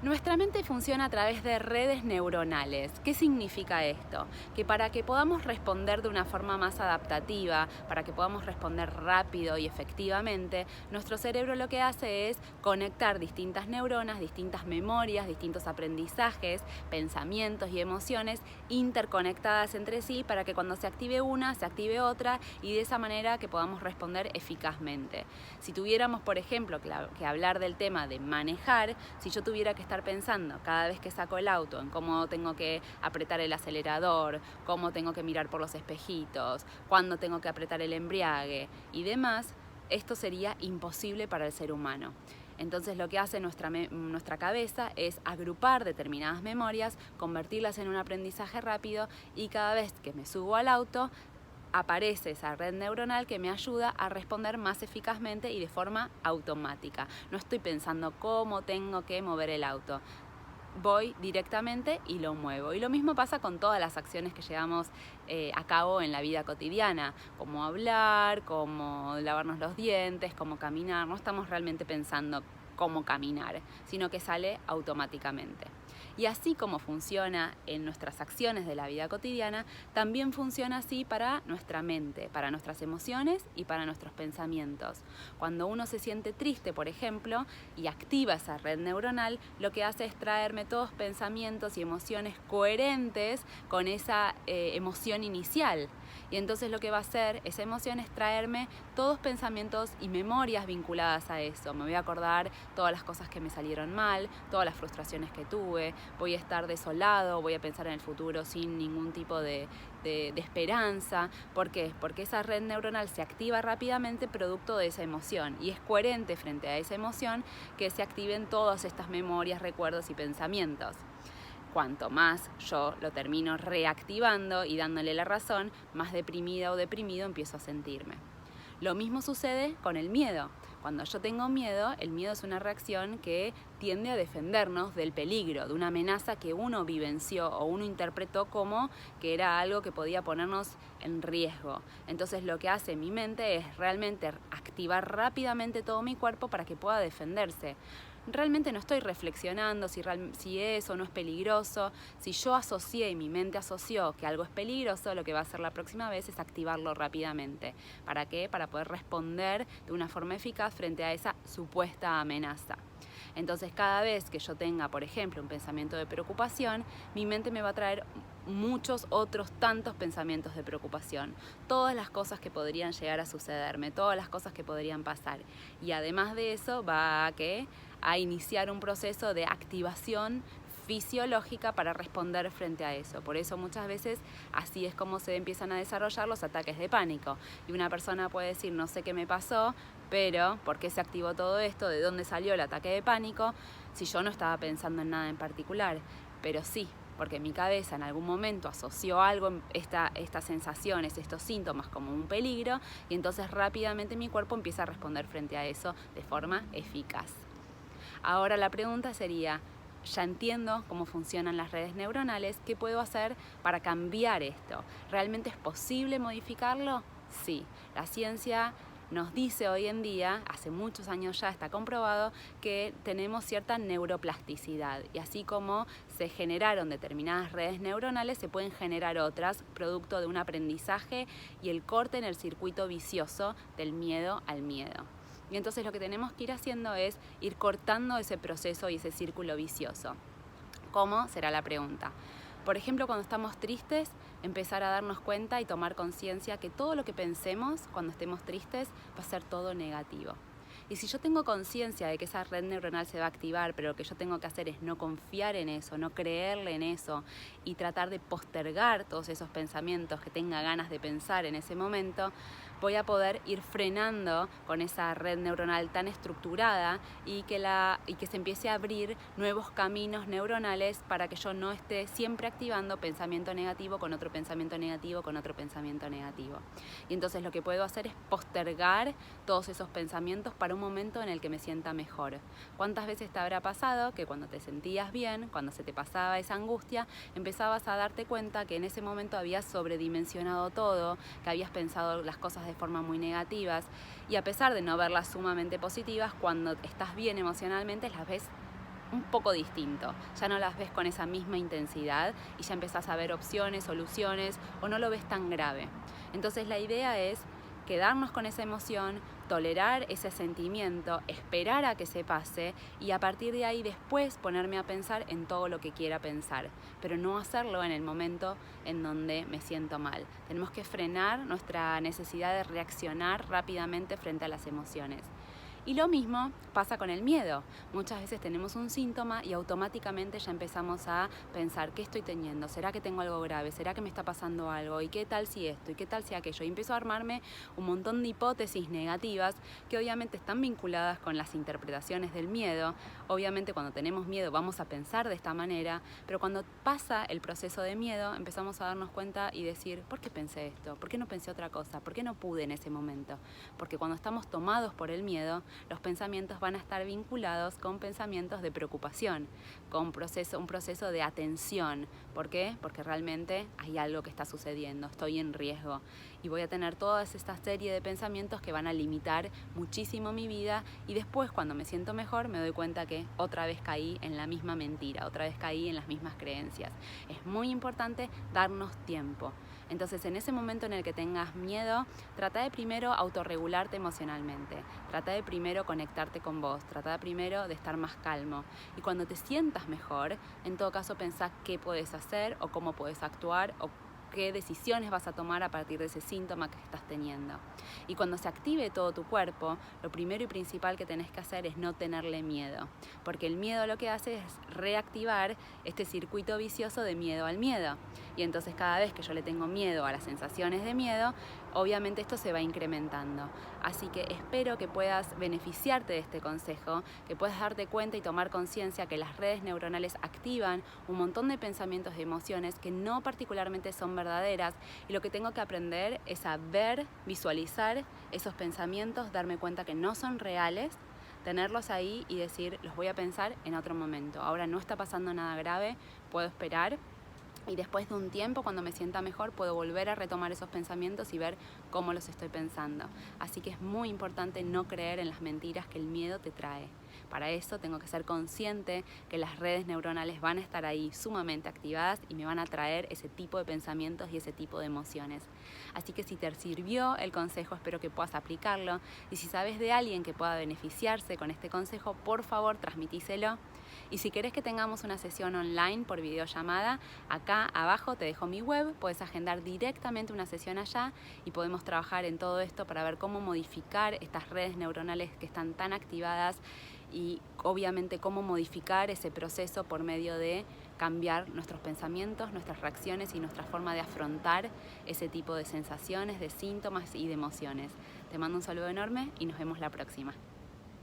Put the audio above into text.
Nuestra mente funciona a través de redes neuronales. ¿Qué significa esto? Que para que podamos responder de una forma más adaptativa, para que podamos responder rápido y efectivamente, nuestro cerebro lo que hace es conectar distintas neuronas, distintas memorias, distintos aprendizajes, pensamientos y emociones interconectadas entre sí para que cuando se active una, se active otra y de esa manera que podamos responder eficazmente. Si tuviéramos, por ejemplo, que hablar del tema de manejar, si yo tuviera que estar pensando cada vez que saco el auto en cómo tengo que apretar el acelerador, cómo tengo que mirar por los espejitos, cuándo tengo que apretar el embriague y demás, esto sería imposible para el ser humano. Entonces lo que hace nuestra cabeza es agrupar determinadas memorias, convertirlas en un aprendizaje rápido y cada vez que me subo al auto aparece esa red neuronal que me ayuda a responder más eficazmente y de forma automática. No estoy pensando cómo tengo que mover el auto. Voy directamente y lo muevo. Y lo mismo pasa con todas las acciones que llevamos a cabo en la vida cotidiana, como hablar, como lavarnos los dientes, como caminar. No estamos realmente pensando cómo caminar, sino que sale automáticamente. Y así como funciona en nuestras acciones de la vida cotidiana, también funciona así para nuestra mente, para nuestras emociones y para nuestros pensamientos. Cuando uno se siente triste, por ejemplo, y activa esa red neuronal, lo que hace es traerme todos pensamientos y emociones coherentes con esa emoción inicial. Y entonces lo que va a hacer esa emoción es traerme todos pensamientos y memorias vinculadas a eso. Me voy a acordar todas las cosas que me salieron mal, todas las frustraciones que tuve, voy a estar desolado, voy a pensar en el futuro sin ningún tipo de esperanza. ¿Por qué? Porque esa red neuronal se activa rápidamente producto de esa emoción y es coherente frente a esa emoción que se activen todas estas memorias, recuerdos y pensamientos. Cuanto más yo lo termino reactivando y dándole la razón, más deprimida o deprimido empiezo a sentirme. Lo mismo sucede con el miedo. Cuando yo tengo miedo, el miedo es una reacción que tiende a defendernos del peligro, de una amenaza que uno vivenció o uno interpretó como que era algo que podía ponernos en riesgo. Entonces lo que hace mi mente es realmente activar rápidamente todo mi cuerpo para que pueda defenderse. Realmente no estoy reflexionando si es o no es peligroso. Si yo asocié y mi mente asoció que algo es peligroso, lo que va a hacer la próxima vez es activarlo rápidamente. ¿Para qué? Para poder responder de una forma eficaz frente a esa supuesta amenaza. Entonces cada vez que yo tenga, por ejemplo, un pensamiento de preocupación, mi mente me va a traer muchos otros tantos pensamientos de preocupación, todas las cosas que podrían llegar a sucederme, todas las cosas que podrían pasar. Y además de eso va a iniciar un proceso de activación fisiológica para responder frente a eso. Por eso muchas veces así es como se empiezan a desarrollar los ataques de pánico. Y una persona puede decir, no sé qué me pasó, pero ¿por qué se activó todo esto? ¿De dónde salió el ataque de pánico? Si yo no estaba pensando en nada en particular. Pero sí, porque mi cabeza en algún momento asoció algo, estas sensaciones, estos síntomas como un peligro, y entonces rápidamente mi cuerpo empieza a responder frente a eso de forma eficaz. Ahora la pregunta sería, ya entiendo cómo funcionan las redes neuronales, ¿qué puedo hacer para cambiar esto? ¿Realmente es posible modificarlo? Sí, la ciencia nos dice hoy en día, hace muchos años ya está comprobado, que tenemos cierta neuroplasticidad y así como se generaron determinadas redes neuronales, se pueden generar otras producto de un aprendizaje y el corte en el circuito vicioso del miedo al miedo. Y entonces lo que tenemos que ir haciendo es ir cortando ese proceso y ese círculo vicioso. ¿Cómo? Será la pregunta. Por ejemplo, cuando estamos tristes, empezar a darnos cuenta y tomar conciencia que todo lo que pensemos cuando estemos tristes va a ser todo negativo. Y si yo tengo conciencia de que esa red neuronal se va a activar, pero lo que yo tengo que hacer es no confiar en eso, no creerle en eso y tratar de postergar todos esos pensamientos que tenga ganas de pensar en ese momento, voy a poder ir frenando con esa red neuronal tan estructurada y que se empiece a abrir nuevos caminos neuronales para que yo no esté siempre activando pensamiento negativo con otro pensamiento negativo con otro pensamiento negativo. Y entonces lo que puedo hacer es postergar todos esos pensamientos para un momento en el que me sienta mejor. ¿Cuántas veces te habrá pasado que cuando te sentías bien, cuando se te pasaba esa angustia, empezabas a darte cuenta que en ese momento habías sobredimensionado todo, que habías pensado las cosas de forma muy negativas y a pesar de no verlas sumamente positivas, cuando estás bien emocionalmente las ves un poco distinto. Ya no las ves con esa misma intensidad y ya empezás a ver opciones, soluciones o no lo ves tan grave. Entonces la idea es quedarnos con esa emoción, tolerar ese sentimiento, esperar a que se pase y a partir de ahí después ponerme a pensar en todo lo que quiera pensar, pero no hacerlo en el momento en donde me siento mal. Tenemos que frenar nuestra necesidad de reaccionar rápidamente frente a las emociones. Y lo mismo pasa con el miedo. Muchas veces tenemos un síntoma y automáticamente ya empezamos a pensar, ¿qué estoy teniendo? ¿Será que tengo algo grave? ¿Será que me está pasando algo? ¿Y qué tal si esto? ¿Y qué tal si aquello? Y empiezo a armarme un montón de hipótesis negativas que obviamente están vinculadas con las interpretaciones del miedo. Obviamente cuando tenemos miedo vamos a pensar de esta manera, pero cuando pasa el proceso de miedo empezamos a darnos cuenta y decir, ¿por qué pensé esto? ¿Por qué no pensé otra cosa? ¿Por qué no pude en ese momento? Porque cuando estamos tomados por el miedo, los pensamientos van a estar vinculados con pensamientos de preocupación, con un proceso de atención. ¿Por qué? Porque realmente hay algo que está sucediendo, estoy en riesgo y voy a tener toda esta serie de pensamientos que van a limitar muchísimo mi vida y después cuando me siento mejor me doy cuenta que otra vez caí en la misma mentira, otra vez caí en las mismas creencias. Es muy importante darnos tiempo. Entonces, en ese momento en el que tengas miedo, trata de primero autorregularte emocionalmente, trata de primero conectarte con vos, trata de primero de estar más calmo. Y cuando te sientas mejor, en todo caso pensá qué puedes hacer o cómo puedes actuar o qué decisiones vas a tomar a partir de ese síntoma que estás teniendo. Y cuando se active todo tu cuerpo, lo primero y principal que tenés que hacer es no tenerle miedo, porque el miedo lo que hace es reactivar este circuito vicioso de miedo al miedo. Y entonces cada vez que yo le tengo miedo a las sensaciones de miedo, obviamente esto se va incrementando. Así que espero que puedas beneficiarte de este consejo, que puedas darte cuenta y tomar conciencia que las redes neuronales activan un montón de pensamientos y emociones que no particularmente son verdaderas y lo que tengo que aprender es a ver, visualizar esos pensamientos, darme cuenta que no son reales, tenerlos ahí y decir, los voy a pensar en otro momento. Ahora no está pasando nada grave, puedo esperar. Y después de un tiempo, cuando me sienta mejor, puedo volver a retomar esos pensamientos y ver cómo los estoy pensando. Así que es muy importante no creer en las mentiras que el miedo te trae. Para eso tengo que ser consciente que las redes neuronales van a estar ahí sumamente activadas y me van a traer ese tipo de pensamientos y ese tipo de emociones. Así que si te sirvió el consejo, espero que puedas aplicarlo. Y si sabes de alguien que pueda beneficiarse con este consejo, por favor, transmitíselo. Y si querés que tengamos una sesión online por videollamada, acá abajo te dejo mi web, puedes agendar directamente una sesión allá y podemos trabajar en todo esto para ver cómo modificar estas redes neuronales que están tan activadas y obviamente cómo modificar ese proceso por medio de cambiar nuestros pensamientos, nuestras reacciones y nuestra forma de afrontar ese tipo de sensaciones, de síntomas y de emociones. Te mando un saludo enorme y nos vemos la próxima.